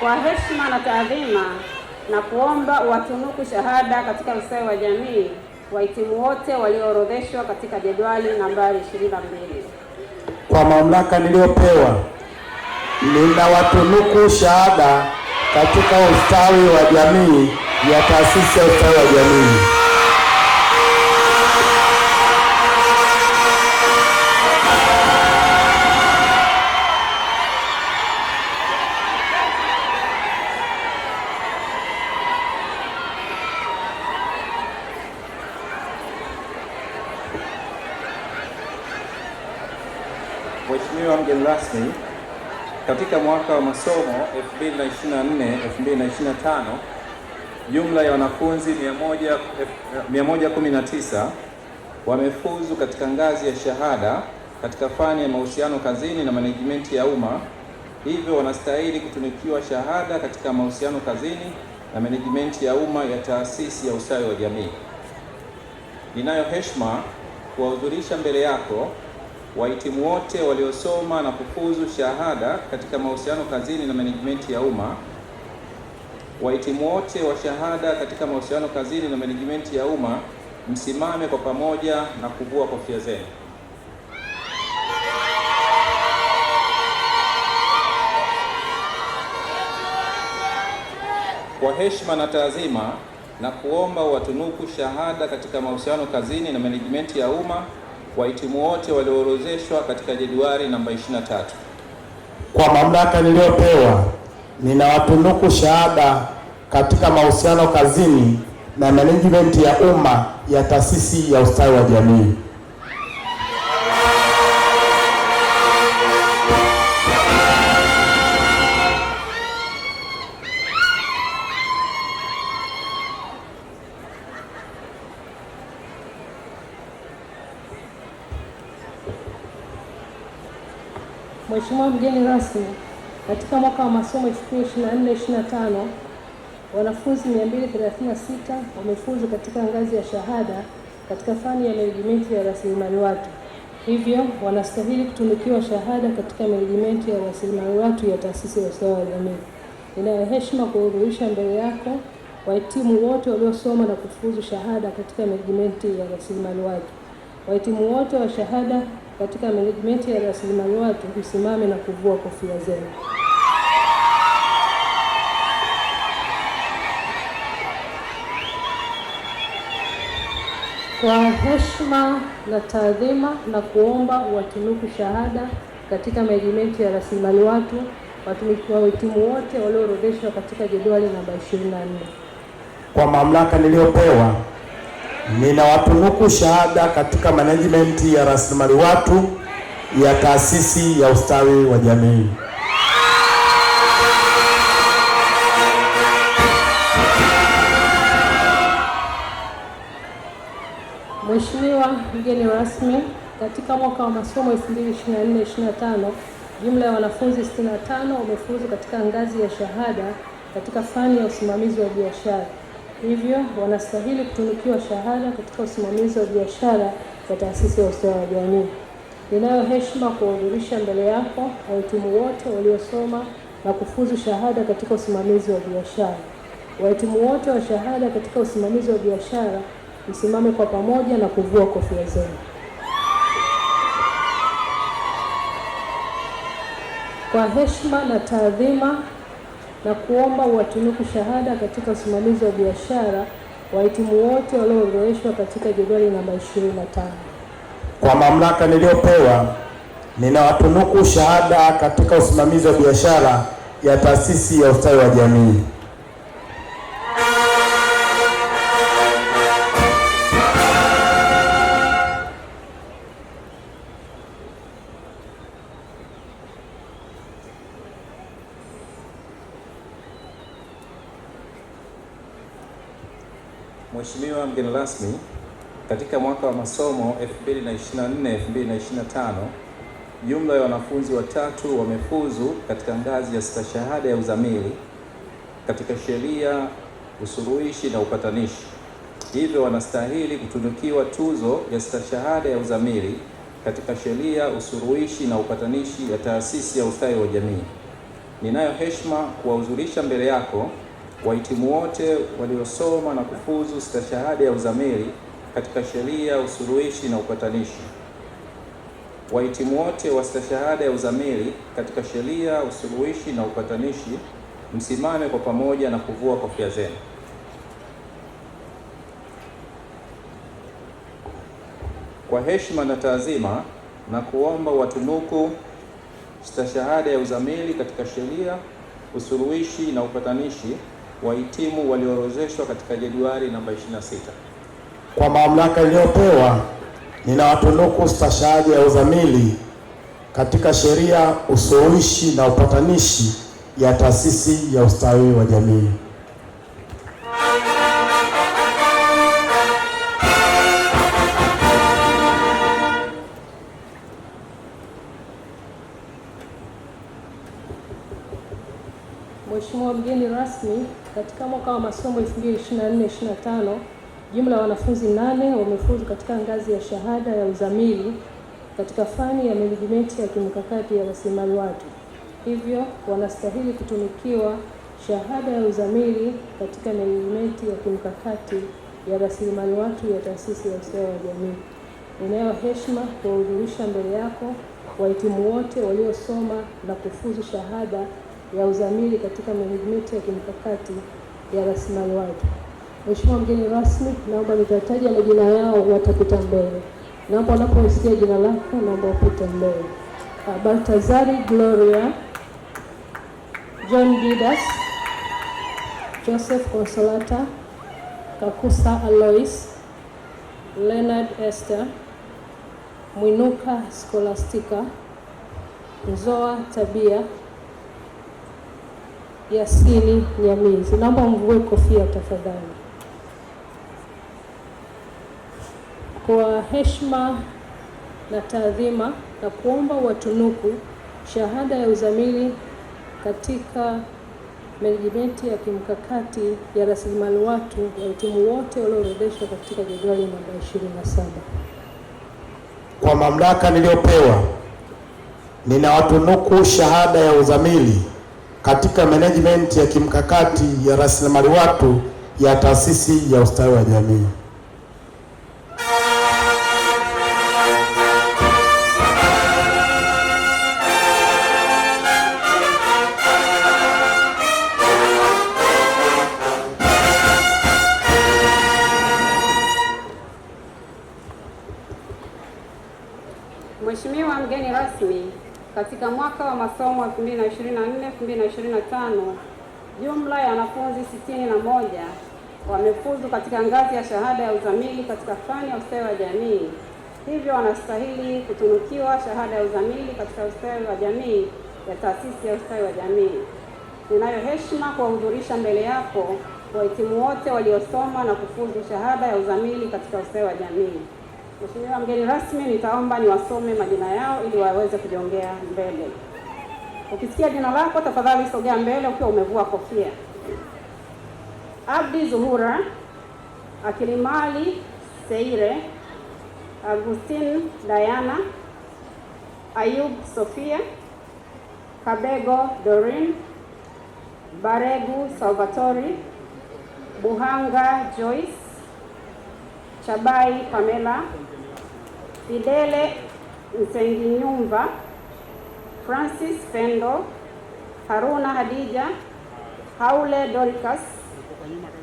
Kwa heshima na taadhima na kuomba watunuku shahada katika ustawi wa jamii wahitimu wote walioorodheshwa katika jedwali nambari 22. Kwa mamlaka niliyopewa, ninawatunuku shahada katika ustawi wa jamii ya Taasisi ya Ustawi wa Jamii. Mheshimiwa mgeni rasmi, katika mwaka wa masomo 2024-2025 jumla ya wanafunzi 119 wamefuzu katika ngazi ya shahada katika fani ya mahusiano kazini na manejimenti ya umma, hivyo wanastahili kutunukiwa shahada katika mahusiano kazini na manejimenti ya umma ya Taasisi ya Ustawi wa Jamii. Ninayo heshima kuwahudhurisha mbele yako wahitimu wote waliosoma na kufuzu shahada katika mahusiano kazini na manejimenti ya umma. Wahitimu wote wa shahada katika mahusiano kazini na manejimenti ya umma, msimame kwa pamoja na kuvua kofia zenu. Kwa heshima na taazima na kuomba watunuku shahada katika mahusiano kazini na manejimenti ya umma wahitimu wote walioorodheshwa katika jedwali namba 23. Kwa mamlaka niliyopewa, ninawatunuku shahada katika mahusiano kazini na management ya umma ya Taasisi ya Ustawi wa Jamii. Mheshimiwa mgeni rasmi, katika mwaka wa masomo 2024-2025 wanafunzi 236 wamefuzu katika ngazi ya shahada katika fani ya manejimenti ya rasilimali watu, hivyo wanastahili kutunukiwa shahada katika manejimenti ya rasilimali watu ya Taasisi ya Ustawi wa Jamii. Ninayo heshima kuhudhurisha mbele yako wahitimu wote waliosoma na kufuzu shahada katika manejimenti ya rasilimali watu. Wahitimu wote wa shahada katika management ya rasilimali watu, msimame na kuvua kofia zenu. Kwa heshima na taadhima na kuomba watunuku shahada katika management ya rasilimali watu wahitimu wote walioorodheshwa katika jedwali namba 24. Kwa mamlaka niliyopewa, ninawatunuku shahada katika management ya rasilimali watu ya Taasisi ya Ustawi wa Jamii. Mheshimiwa mgeni rasmi, katika mwaka wa masomo 2024-2025 jumla ya wanafunzi 65 wamefuzu katika ngazi ya shahada katika fani ya usimamizi wa biashara, hivyo wanastahili kutunukiwa shahada katika usimamizi wa biashara ya Taasisi ya Ustawi wa Jamii. Ninayo heshima kuwahudhurisha mbele yako wahitimu wote waliosoma na kufuzu shahada katika usimamizi wa biashara. Wahitimu wote wa shahada katika usimamizi wa biashara, msimame kwa pamoja na kuvua kofia zenu. Kwa heshima na taadhima na kuomba watunuku shahada katika usimamizi wa biashara wahitimu wote walioorodheshwa katika jedwali namba 25. Kwa mamlaka niliyopewa, ninawatunuku shahada katika usimamizi wa biashara ya Taasisi ya Ustawi wa Jamii. Mheshimiwa mgeni rasmi, katika mwaka wa masomo 2024-2025 jumla ya wanafunzi watatu wamefuzu katika ngazi ya stashahada ya uzamili katika sheria, usuluhishi na upatanishi, hivyo wanastahili kutunukiwa tuzo ya stashahada ya uzamili katika sheria, usuluhishi na upatanishi ya Taasisi ya Ustawi wa Jamii. Ninayo heshima kuwahudhurisha mbele yako wahitimu wote waliosoma na kufuzu stashahada ya uzamili katika sheria, usuluhishi na upatanishi. Wahitimu wote wa stashahada ya uzamili katika sheria, usuluhishi na upatanishi, msimame kwa pamoja na kuvua kofia zenu. Kwa heshima na taazima, na kuomba watunuku stashahada ya uzamili katika sheria, usuluhishi na upatanishi wahitimu walioorodheshwa katika jedwali namba 26. Kwa mamlaka iliyopewa, ninawatunuku stashahada ya uzamili katika sheria, usuluhishi na upatanishi ya Taasisi ya Ustawi wa Jamii. Mheshimiwa mgeni rasmi, katika mwaka wa masomo 2024/25 jumla ya wanafunzi 8 wamefuzu katika ngazi ya shahada ya uzamili katika fani ya menejimenti ya kimkakati ya rasilimali watu, hivyo wanastahili kutunukiwa shahada ya uzamili katika menejimenti ya kimkakati ya rasilimali watu ya Taasisi ya Ustawi wa Jamii. Ninayo heshima kuwahudhurisha mbele yako wahitimu wote waliosoma na kufuzu shahada ya uzamili katika menejimenti ya kimkakati ya rasilimali watu. Mheshimiwa mgeni rasmi, naomba nitataja majina yao, watapita mbele. Naomba unaposikia jina lako, naomba upite mbele. Baltazari Gloria, John Didas, Joseph Consolata, Kakusa Alois, Leonard Esther, Mwinuka Scholastica, Nzoa Tabia, Yasini Nyamizi. Naomba mvue kofia tafadhali. Kwa heshima na taadhima, na kuomba watunuku shahada ya uzamili katika menejimenti ya kimkakati ya rasilimali watu wahitimu wote walioorodheshwa katika jedwali namba 27. Kwa mamlaka niliyopewa, ninawatunuku shahada ya uzamili katika management ya kimkakati ya rasilimali watu ya Taasisi ya Ustawi wa Jamii. Mheshimiwa mgeni rasmi, katika mwaka wa masomo 2024/2025 jumla ya wanafunzi 61 wamefuzu katika ngazi ya shahada ya uzamili katika fani ya ustawi wa jamii, hivyo wanastahili kutunukiwa shahada ya uzamili katika ustawi wa jamii ya Taasisi ya Ustawi wa Jamii. Ninayo heshima kuwahudhurisha mbele yako wahitimu wote waliosoma na kufuzu shahada ya uzamili katika ustawi wa jamii. Mheshimiwa mgeni rasmi, nitaomba niwasome majina yao ili waweze kujongea mbele. Ukisikia jina lako, tafadhali sogea mbele ukiwa umevua kofia. Abdi Zuhura, Akilimali Seire, Agustin Diana, Ayub Sofia, Kabego Dorin, Baregu Salvatori, Buhanga Joyce, Chabai Pamela, Fidele Nsenginyumva, Francis Pendo, Haruna Hadija, Haule Dorcas,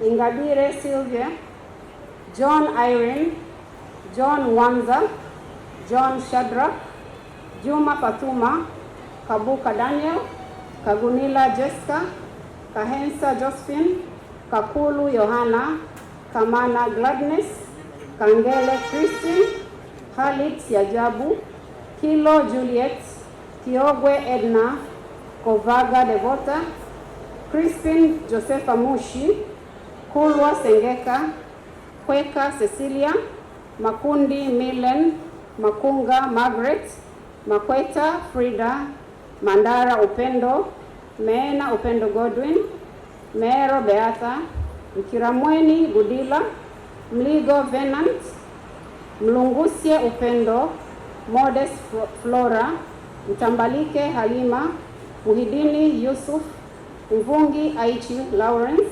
Ingabire Sylvia, John Irene, John Wanza, John Shadrack, Juma Fatuma, Kabuka Daniel, Kagunila Jessica, Kahensa Josephine, Kakulu Yohana, Kamana Gladness, Kangele Christine, Khalid Siajabu, Kilo Juliet, Kiogwe Edna, Kovaga Devota, Crispin Josepha Mushi, Kulwa Sengeka, Kweka Cecilia, Makundi Milen, Makunga Margaret, Makweta Frida, Mandara Upendo, Meena Upendo Godwin, Meero Beatha, Mkiramweni Gudila, Mligo Venant, Mlungusye Upendo, Modest Flora, Mtambalike Halima, Muhidini Yusuf, Mvungi Aichi Lawrence,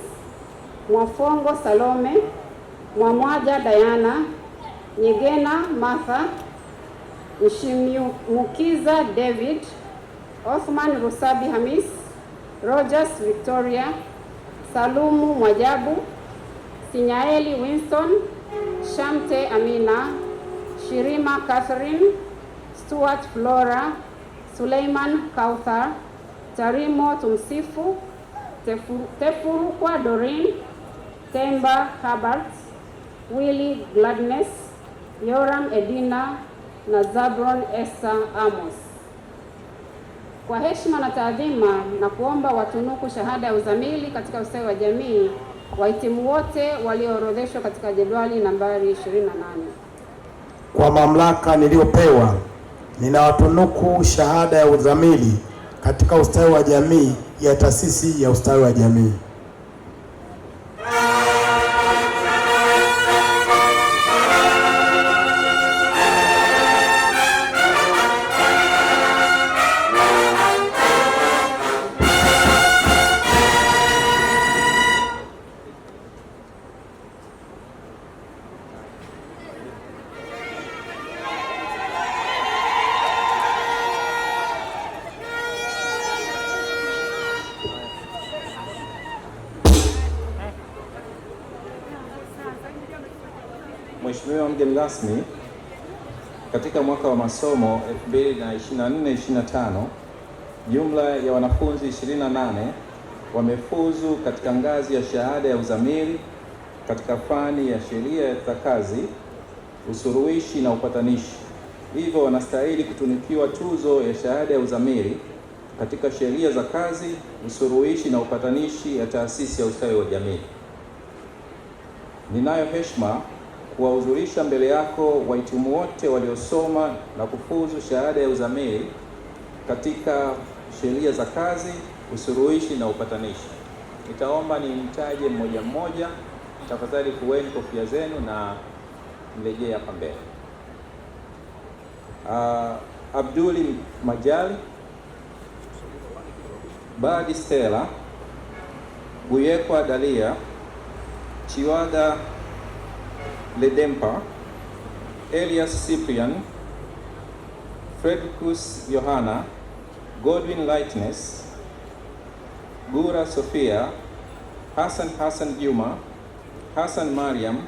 Mwafongo Salome, Mwamwaja Diana, Nyegena Martha, Mshimukiza David, Othman Rusabi Hamis, Rogers Victoria, Salumu Mwajabu, Sinyaeli Winston, Shamte Amina, Shirima Catherine, Stuart Flora, Suleiman Kauthar, Tarimo Tumsifu, Tefurukwa Doreen, Temba Habart, Willie Gladness, Yoram Edina na Zabron Esther Amos. Kwa heshima na taadhima na kuomba watunuku shahada ya uzamili katika ustawi wa jamii wahitimu wote walioorodheshwa katika jedwali nambari 28. Kwa mamlaka niliyopewa, ninawatunuku shahada ya uzamili katika ustawi wa jamii ya taasisi ya ustawi wa jamii. Mheshimiwa mgeni rasmi, katika mwaka wa masomo 2024-2025 jumla ya wanafunzi 28 wamefuzu katika ngazi ya shahada ya uzamili katika fani ya sheria za kazi, usuluhishi na upatanishi. Hivyo wanastahili kutunikiwa tuzo ya shahada ya uzamili katika sheria za kazi, usuluhishi na upatanishi ya taasisi ya ustawi wa jamii. Ninayo heshima kuwahudhurisha mbele yako wahitimu wote waliosoma na kufuzu shahada ya uzamili katika sheria za kazi, usuluhishi na upatanishi. Nitaomba nimtaje mmoja mmoja. Tafadhali kuweni kofia zenu na mrejee hapa mbele. Abduli Majali, Badi Stella, Buyekwa Dalia, Chiwaga Ledempa, Elias Cyprian, Fredricus Yohana, Godwin Lightness, Gura Sofia, Hassan Juma, Hassan Mariam,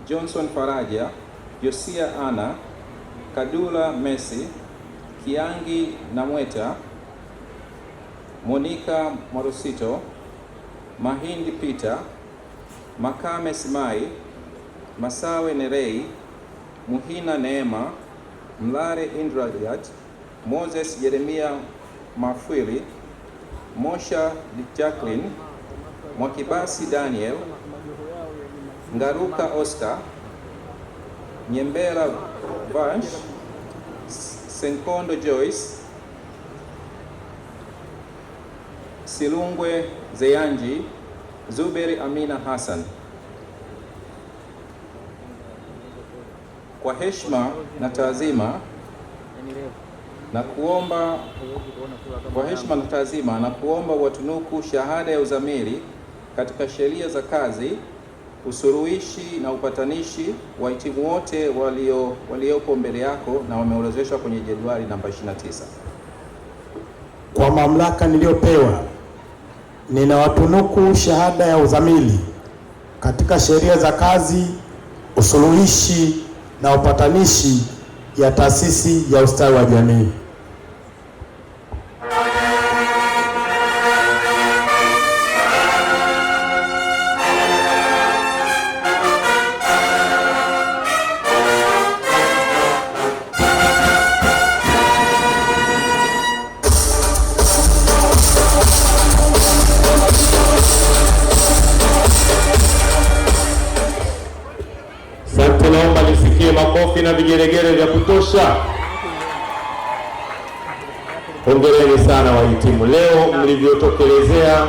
Johnson Faraja, Josia Ana, Kadula Messi, Kiangi Namweta, Monica Marusito, Mahindi Peter, Makame Simai, Masawe Nerei, Muhina Neema, Mlare Indrajat, Moses Jeremia Mafwili, Mosha Jacqueline, Mwakibasi Daniel, Ngaruka Oscar, Nyembera Vansh, Senkondo Joyce, Silungwe Zeyanji, Zuberi Amina Hassan. Kwa heshima na taazima na kuomba watunuku shahada ya uzamili katika sheria za kazi, usuluhishi na upatanishi wahitimu wote waliopo mbele yako na wameorodheshwa kwenye jedwali namba 29. Kwa mamlaka niliyopewa, ninawatunuku shahada ya uzamili katika sheria za kazi, usuluhishi na upatanishi ya taasisi ya ustawi wa jamii. Naomba nisikie makofi na vigelegele vya kutosha. Hongereni sana wahitimu. Leo mlivyotokelezea